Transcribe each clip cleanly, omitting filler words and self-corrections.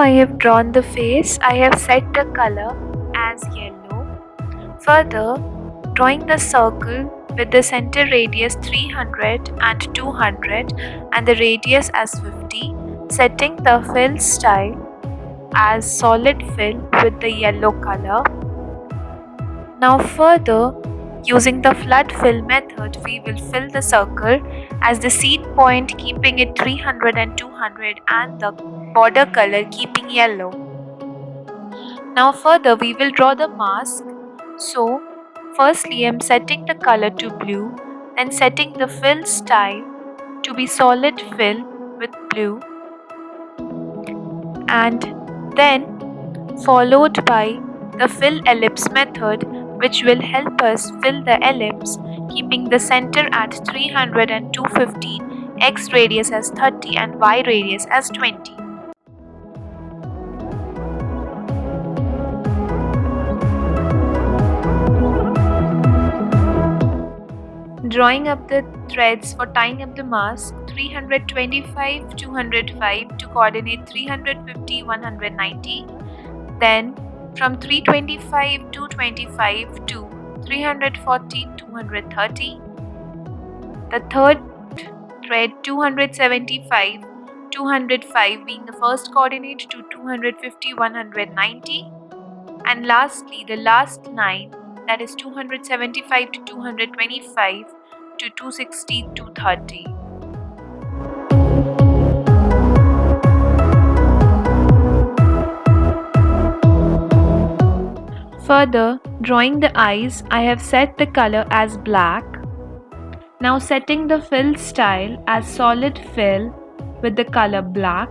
I have drawn the face, I have set the color as yellow. Further, drawing the circle with the center radius 300 and 200 and the radius as 50, setting the fill style as solid fill with the yellow color. Now further, using the flood fill method, we will fill the circle as the seed point keeping it 300 and 200 and the border color keeping yellow. Now further we will draw the mask. So firstly I am setting the color to blue, then setting the fill style to be solid fill with blue, and then followed by the fill ellipse method, which will help us fill the ellipse keeping the center at 300 and 215, x radius as 30 and y radius as 20. Drawing up the threads for tying up the mask, 325, 205 to coordinate 350, 190. Then from 325, 225 to 340, 230. The third thread 275, 205 being the first coordinate to 250, 190. And lastly the last 9, that is 275 to 225 to 260, 230. Further, drawing the eyes, I have set the color as black. Now setting the fill style as solid fill with the color black.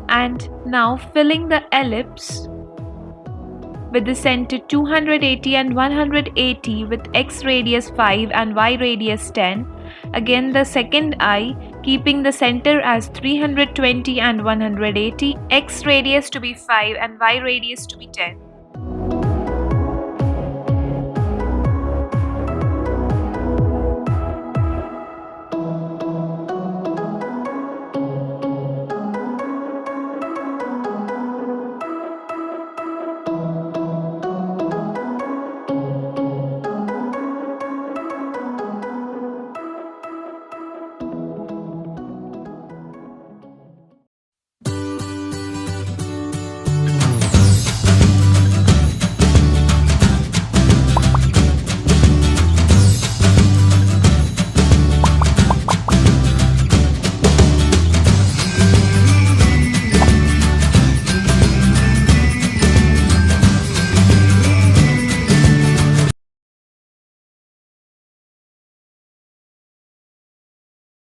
And now filling the ellipse with the center 280 and 180 with x radius 5 and y radius 10. Again the second eye keeping the center as 320 and 180, x radius to be 5 and y radius to be 10.